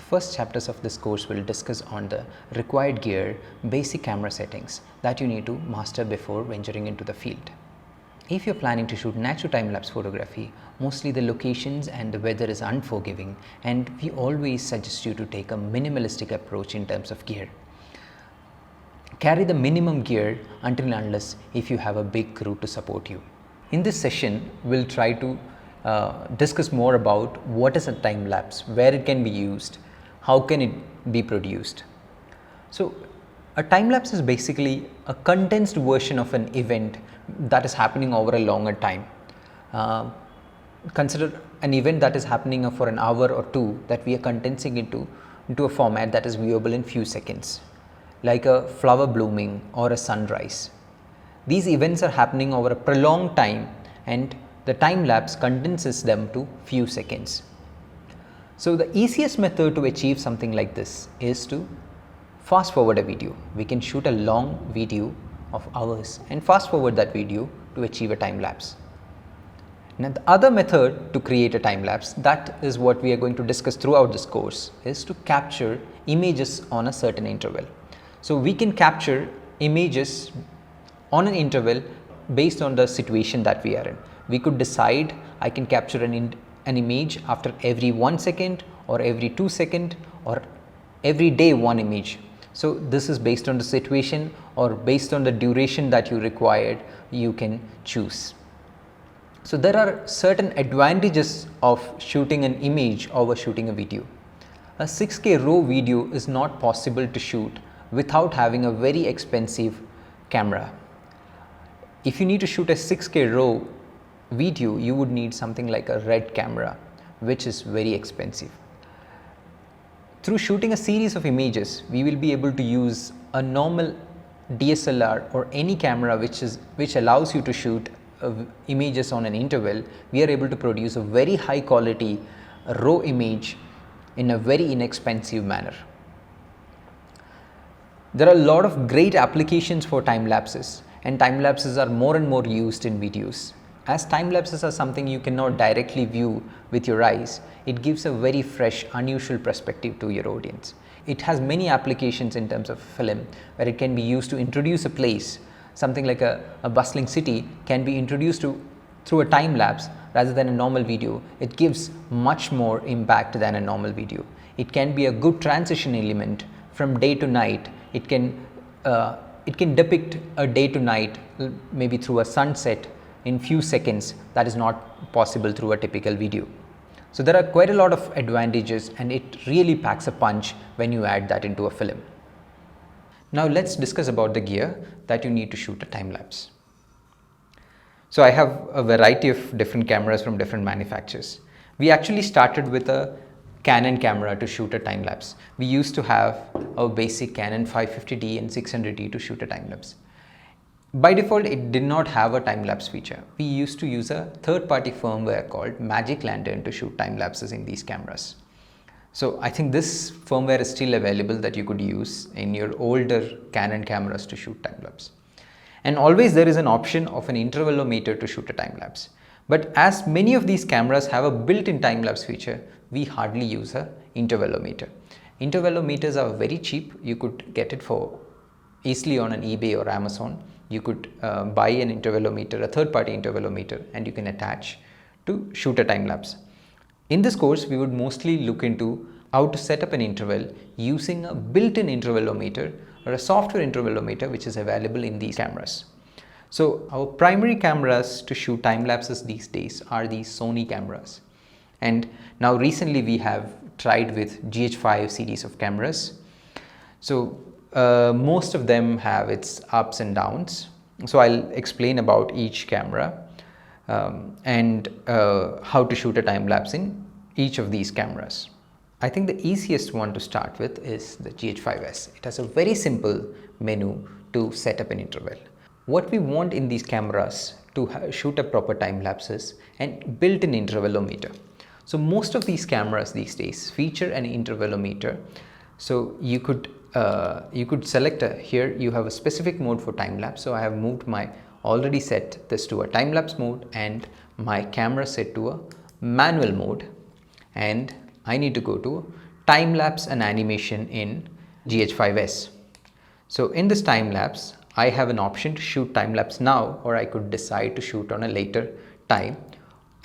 first chapters of this course will discuss on the required gear, basic camera settings that you need to master before venturing into the field. If you're planning to shoot natural time-lapse photography, mostly the locations and the weather is unforgiving, and we always suggest you to take a minimalistic approach in terms of gear. Carry the minimum gear until and unless if you have a big crew to support you. In this session, we'll try to discuss more about what is a time lapse, where it can be used, how can it be produced. So a time lapse is basically a condensed version of an event that is happening over a longer time. Consider an event that is happening for an hour or two that we are condensing into a format that is viewable in few seconds, like a flower blooming or a sunrise. These events are happening over a prolonged time, and the time lapse condenses them to few seconds. So the easiest method to achieve something like this is to fast forward a video. We can shoot a long video of hours and fast forward that video to achieve a time lapse. Now the other method to create a time lapse, that is what we are going to discuss throughout this course, is to capture images on a certain interval. So we can capture images on an interval based on the situation that we are in. We could decide I can capture an image after every 1 second or every 2 seconds or every day one image. So this is based on the situation or based on the duration that you required, you can choose. So there are certain advantages of shooting an image over shooting a video. A 6K RAW video is not possible to shoot without having a very expensive camera. If you need to shoot a 6K RAW video, you would need something like a RED camera, which is very expensive. Through shooting a series of images, we will be able to use a normal DSLR or any camera which allows you to shoot images on an interval. We are able to produce a very high quality RAW image in a very inexpensive manner. There are a lot of great applications for time lapses, and time lapses are more and more used in videos. As time lapses are something you cannot directly view with your eyes, it gives a very fresh, unusual perspective to your audience. It has many applications in terms of film, where it can be used to introduce a place. Something like a bustling city can be introduced through a time lapse rather than a normal video. It gives much more impact than a normal video. It can be a good transition element from day to night. It can depict a day to night, maybe through a sunset in few seconds. That is not possible through a typical video. So there are quite a lot of advantages, and it really packs a punch when you add that into a film. Now let's discuss about the gear that you need to shoot a time lapse. So I have a variety of different cameras from different manufacturers. We actually started with a Canon camera to shoot a time lapse. We used to have our basic Canon 550D and 600D to shoot a time lapse. By default, it did not have a time lapse feature. We used to use a third-party firmware called Magic Lantern to shoot time lapses in these cameras. So I think this firmware is still available that you could use in your older Canon cameras to shoot time lapse. And always there is an option of an intervalometer to shoot a time lapse. But as many of these cameras have a built-in time lapse feature, we hardly use an intervalometer. Intervalometers are very cheap. You could get it for easily on an eBay or Amazon. You could buy an intervalometer, a third-party intervalometer, and you can attach to shoot a time lapse. In this course, we would mostly look into how to set up an interval using a built-in intervalometer or a software intervalometer which is available in these cameras. So our primary cameras to shoot time lapses these days are these Sony cameras. And now recently we have tried with GH5 series of cameras. So most of them have its ups and downs. So I'll explain about each camera and how to shoot a time lapse in each of these cameras. I think the easiest one to start with is the GH5S. It has a very simple menu to set up an interval. What we want in these cameras to shoot a proper time lapses and built-in intervalometer. So most of these cameras these days feature an intervalometer. So you could select here you have a specific mode for time lapse. So I have moved my already set this to a time lapse mode and my camera set to a manual mode, and I need to go to time lapse and animation in GH5s. So in this time lapse, I have an option to shoot time lapse now, or I could decide to shoot on a later time.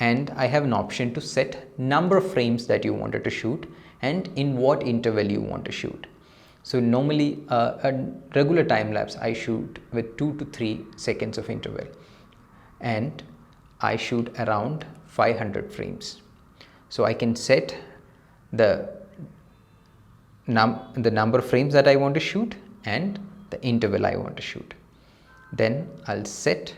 And I have an option to set number of frames that you wanted to shoot and in what interval you want to shoot. So normally a regular time lapse I shoot with 2 to 3 seconds of interval, and I shoot around 500 frames. So I can set the number of frames that I want to shoot and the interval I want to shoot. Then I'll set,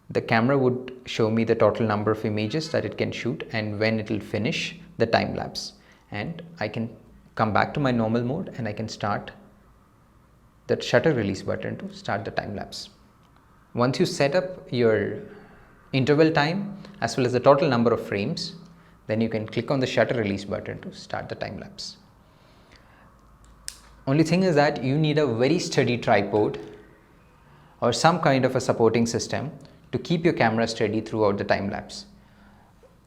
the camera would show me the total number of images that it can shoot and when it will finish the time lapse, and I can come back to my normal mode and I can start that shutter release button to start the time lapse. Once you set up your interval time as well as the total number of frames, then you can click on the shutter release button to start the time lapse. Only thing is that you need a very steady tripod or some kind of a supporting system to keep your camera steady throughout the time lapse.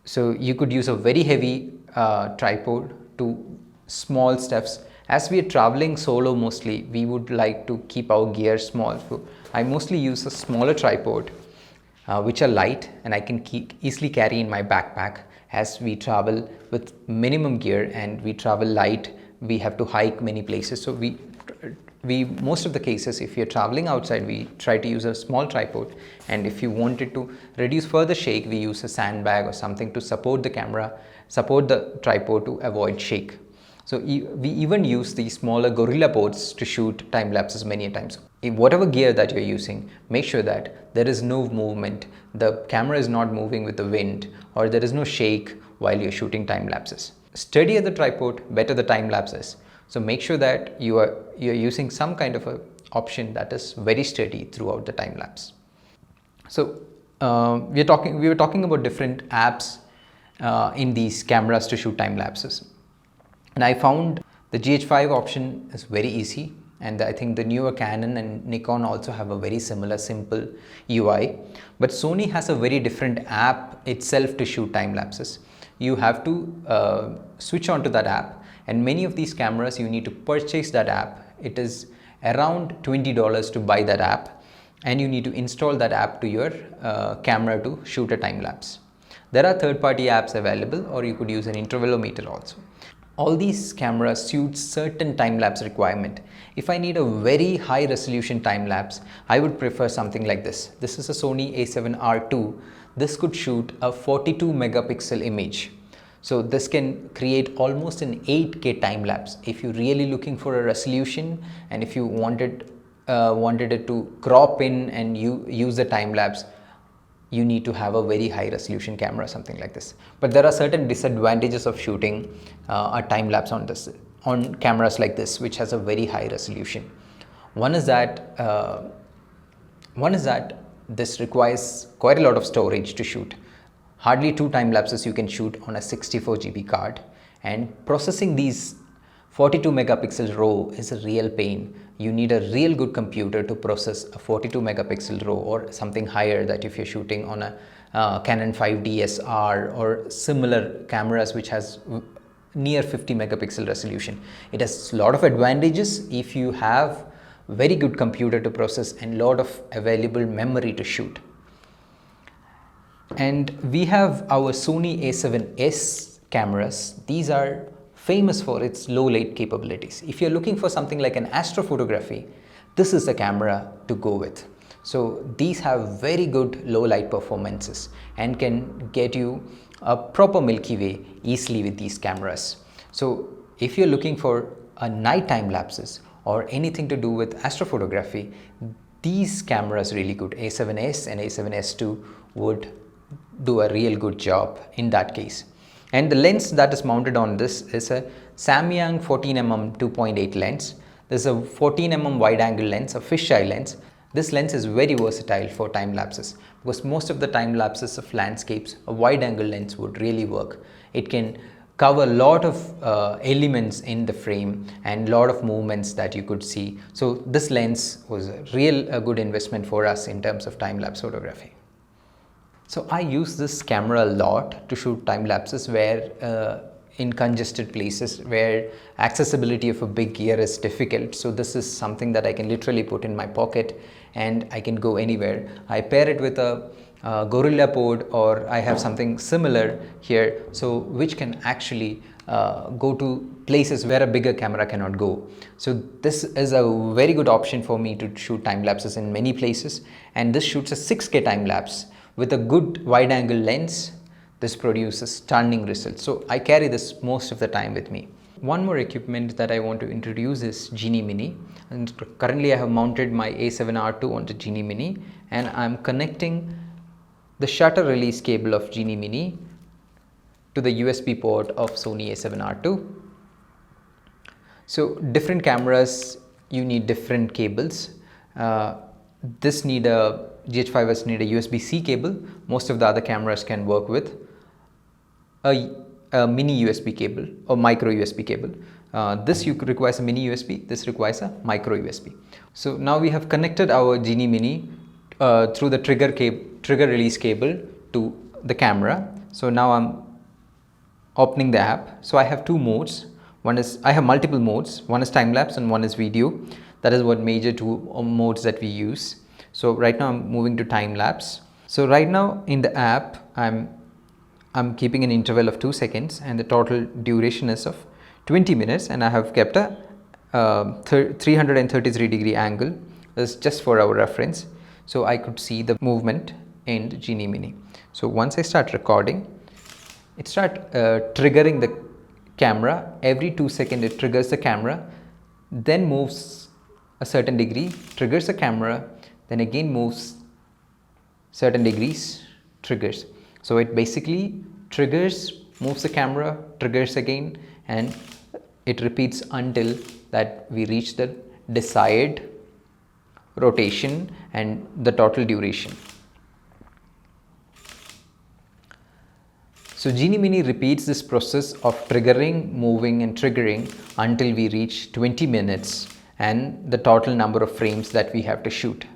So you could use a very heavy tripod to small steps. As we are traveling solo mostly, we would like to keep our gear small. So I mostly use a smaller tripod which are light and I can easily carry in my backpack. As we travel with minimum gear and we travel light, we have to hike many places. So we most of the cases, if you're traveling outside, we try to use a small tripod, and if you wanted to reduce further shake, we use a sandbag or something to support the camera, support the tripod to avoid shake. So we even use the smaller Gorilla boards to shoot time lapses many times. In whatever gear that you're using, make sure that there is no movement, the camera is not moving with the wind, or there is no shake while you're shooting time lapses. Steadier the tripod, better the time lapses. So make sure that you're using some kind of a option that is very steady throughout the time lapse. So we were talking about different apps in these cameras to shoot time lapses, and I found the GH5 option is very easy, and I think the newer Canon and Nikon also have a very similar simple UI, but Sony has a very different app itself to shoot time lapses. You have to switch on to that app, and many of these cameras you need to purchase that app. It is around $20 to buy that app, and you need to install that app to your camera to shoot a time lapse. There are third-party apps available, or you could use an intervalometer also. All these cameras suit certain time lapse requirement. If I need a very high resolution time lapse, I would prefer something like this. This is a Sony a7R II. This could shoot a 42 megapixel image. So this can create almost an 8K time lapse. If you're really looking for a resolution, and if you wanted it to crop in and you use the time lapse, you need to have a very high resolution camera, something like this. But there are certain disadvantages of shooting a time lapse on cameras like this, which has a very high resolution. One is that this requires quite a lot of storage to shoot. Hardly 2 time lapses you can shoot on a 64 GB card, and processing these 42 megapixel RAW is a real pain. You need a real good computer to process a 42 megapixel RAW or something higher, that if you're shooting on a Canon 5D SR or similar cameras which has near 50 megapixel resolution. It has a lot of advantages if you have very good computer to process and lot of available memory to shoot. And we have our Sony a7S cameras. These are famous for its low light capabilities. If you're looking for something like an astrophotography, this is the camera to go with. So these have very good low light performances and can get you a proper Milky Way easily with these cameras. So if you're looking for a nighttime lapses or anything to do with astrophotography, these cameras really good. A7S and A7S II would do a real good job in that case. And the lens that is mounted on this is a Samyang 14mm 2.8 lens. There's a 14mm wide angle lens, a fisheye lens. This lens is very versatile for time lapses because most of the time lapses of landscapes, a wide angle lens would really work. It can cover a lot of elements in the frame and lot of movements that you could see. So this lens was a good investment for us in terms of time lapse photography. So I use this camera a lot to shoot time lapses where in congested places where accessibility of a big gear is difficult. So this is something that I can literally put in my pocket and I can go anywhere. I pair it with a GorillaPod, or I have something similar here, so which can actually go to places where a bigger camera cannot go. So this is a very good option for me to shoot time lapses in many places, and this shoots a 6K time lapse with a good wide angle lens. This produces stunning results. So I carry this most of the time with me. One more equipment that I want to introduce is Genie Mini, and currently I have mounted my A7R2 onto Genie Mini, and I'm connecting the shutter release cable of Genie Mini to the USB port of Sony A7R2. So different cameras, you need different cables. This need a GH5s need a USB-C cable. Most of the other cameras can work with a mini USB cable or micro USB cable. This requires a mini USB, this requires a micro USB. So now we have connected our Genie Mini through the trigger release cable to the camera. So now I'm opening the app. So I have two modes. I have multiple modes. One is time lapse and one is video. That is what major two modes that we use. So right now I'm moving to time lapse. So right now in the app I'm keeping an interval of 2 seconds, and the total duration is of 20 minutes, and I have kept a 333-degree angle. This is just for our reference. So I could see the movement in the Genie Mini. So once I start recording, it starts triggering the camera. Every 2 seconds it triggers the camera, then moves a certain degree, triggers the camera, then again moves certain degrees, triggers. So it basically triggers, moves the camera, triggers again, and it repeats until that we reach the desired rotation and the total duration. So Genie Mini repeats this process of triggering, moving and triggering until we reach 20 minutes and the total number of frames that we have to shoot.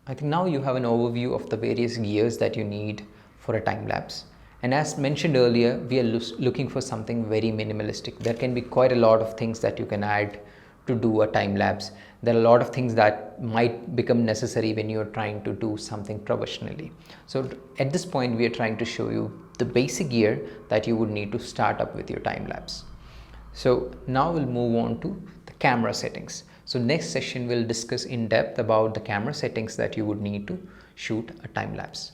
I think now you have an overview of the various gears that you need for a time lapse. And as mentioned earlier, we are looking for something very minimalistic. There can be quite a lot of things that you can add to do a time lapse. There are a lot of things that might become necessary when you're trying to do something professionally. So at this point, we are trying to show you the basic gear that you would need to start up with your time lapse. So now we'll move on to the camera settings. So next session we'll discuss in depth about the camera settings that you would need to shoot a time lapse.